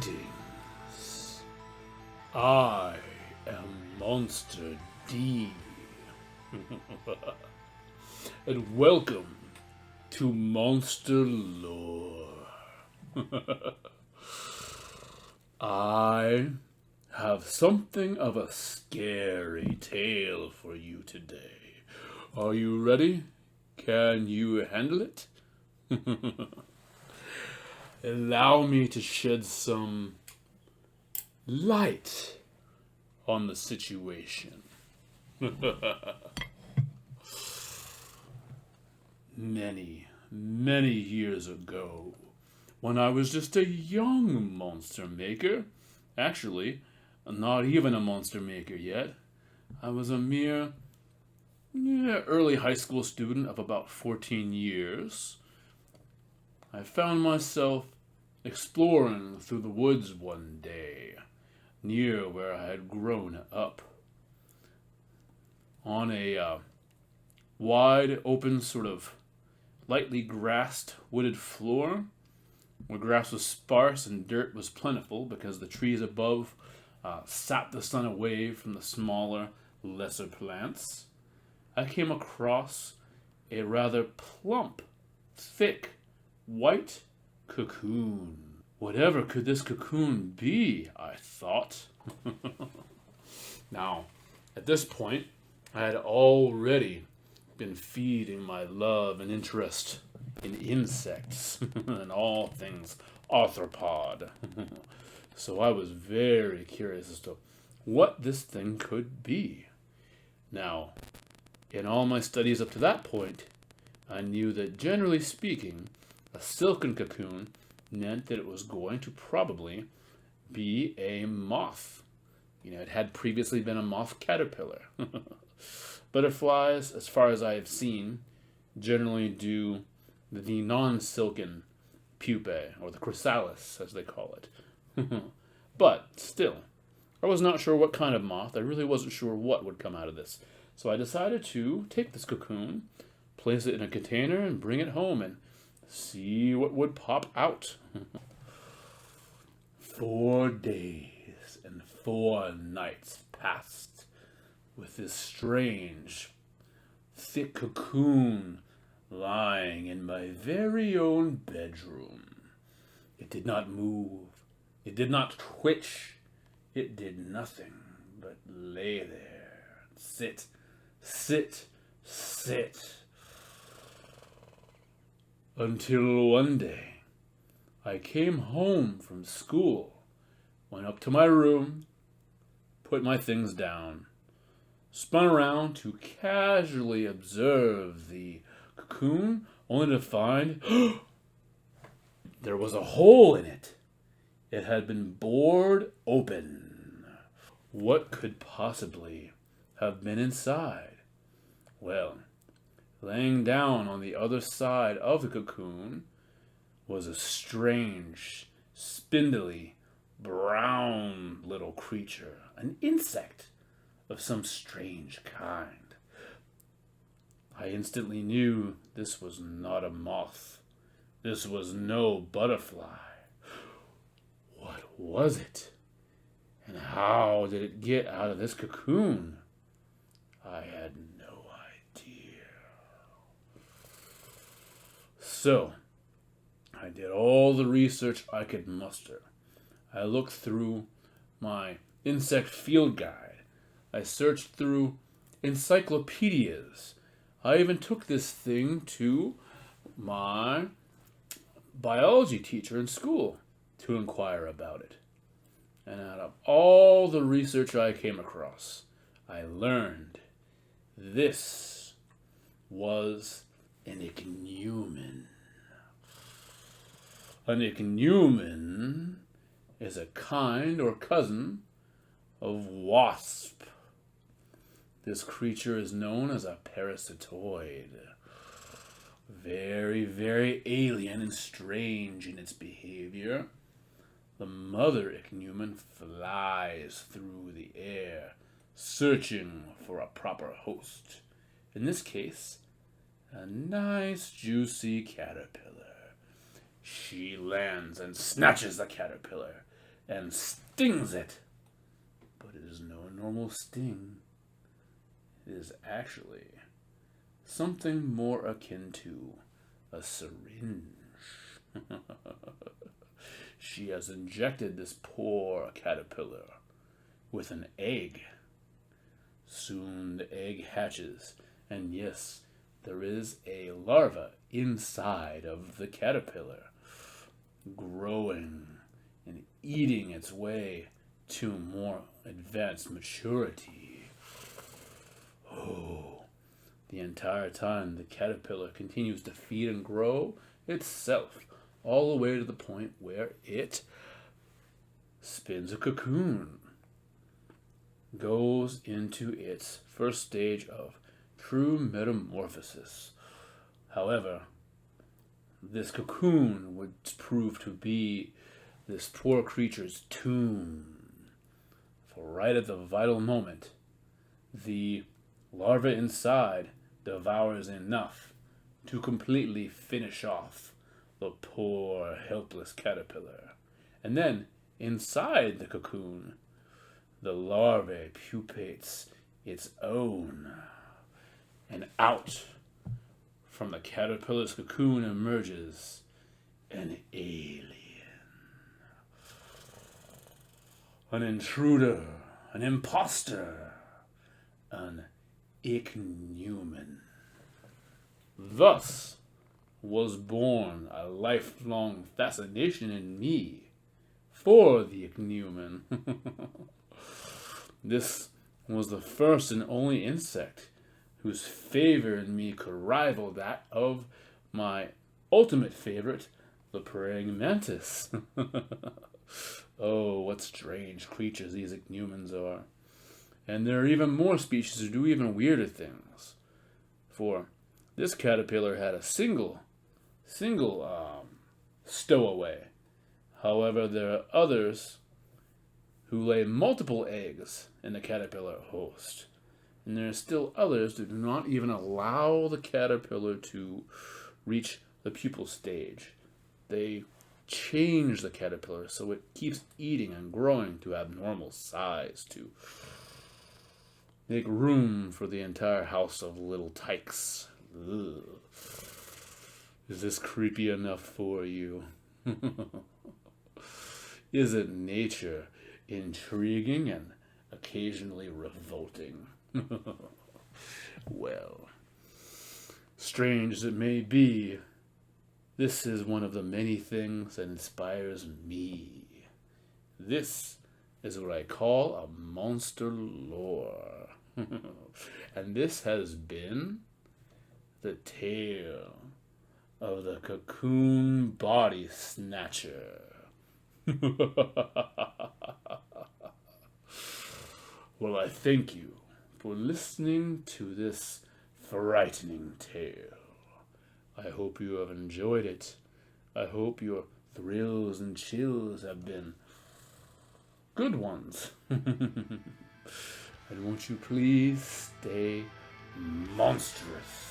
Greetings. I am Monster D. And welcome to Monster Lore. I have something of a scary tale for you today. Are you ready? Can you handle it? Allow me to shed some light on the situation. Many years ago, when I was just a young monster maker, actually, not even a monster maker yet, I was a mere early high school student of about 14 years. I found myself exploring through the woods one day, near where I had grown up. On a wide open, sort of lightly grassed, wooded floor, where grass was sparse and dirt was plentiful because the trees above sapped the sun away from the smaller, lesser plants, I came across a rather plump, thick, white cocoon. Whatever could this cocoon be, I thought. Now, at this point, I had already been feeding my love and interest in insects and all things arthropod. So I was very curious as to what this thing could be. Now, in all my studies up to that point, I knew that generally speaking, a silken cocoon meant that it was going to probably be a moth. It had previously been a moth caterpillar. Butterflies, as far as I have seen, generally do the non-silken pupae, or the chrysalis, as they call it. But still, I was not sure what kind of moth. I really wasn't sure what would come out of this. So I decided to take this cocoon, place it in a container, and bring it home and see what would pop out. 4 days and 4 nights passed with this strange, thick cocoon lying in my very own bedroom. It did not move. It did not twitch. It did nothing but lay there and sit. Until one day, I came home from school, went up to my room, put my things down, spun around to casually observe the cocoon, only to find there was a hole in it. It had been bored open. What could possibly have been inside? Well, laying down on the other side of the cocoon was a strange, spindly, brown little creature, an insect of some strange kind. I instantly knew this was not a moth. This was no butterfly. What was it? And how did it get out of this cocoon? I had no idea. So, I did all the research I could muster. I looked through my insect field guide. I searched through encyclopedias. I even took this thing to my biology teacher in school to inquire about it. And out of all the research I came across, I learned this was an ichneumon. An ichneumon is a kind or cousin of wasp. This creature is known as a parasitoid. Very alien and strange in its behavior. The mother ichneumon flies through the air, searching for a proper host. In this case, a nice juicy caterpillar. She lands and snatches the caterpillar, and stings it. But it is no normal sting. It is actually something more akin to a syringe. She has injected this poor caterpillar with an egg. Soon the egg hatches, and yes, there is a larva inside of the caterpillar, growing and eating its way to more advanced maturity. Oh, the entire time the caterpillar continues to feed and grow itself, all the way to the point where it spins a cocoon, goes into its first stage of true metamorphosis. However, this cocoon would prove to be this poor creature's tomb. For right at the vital moment, the larva inside devours enough to completely finish off the poor, helpless caterpillar. And then, inside the cocoon, the larvae pupates its own. And out from the caterpillar's cocoon emerges an alien. An intruder, an imposter, an ichneumon. Thus was born a lifelong fascination in me for the ichneumon. This was the first and only insect whose favor in me could rival that of my ultimate favorite, the praying mantis. Oh, what strange creatures these ichneumons are. And there are even more species who do even weirder things. For this caterpillar had a single stowaway. However, there are others who lay multiple eggs in the caterpillar host. And there are still others who do not even allow the caterpillar to reach the pupal stage. They change the caterpillar so it keeps eating and growing to abnormal size to make room for the entire house of little tykes. Ugh. Is this creepy enough for you? Isn't nature intriguing and occasionally revolting? Well, strange as it may be, this is one of the many things that inspires me. This is what I call a monster lore. And this has been the tale of the Cocoon Body Snatcher. Well, I thank you for listening to this frightening tale. I hope you have enjoyed it. I hope your thrills and chills have been good ones. And won't you please stay monstrous?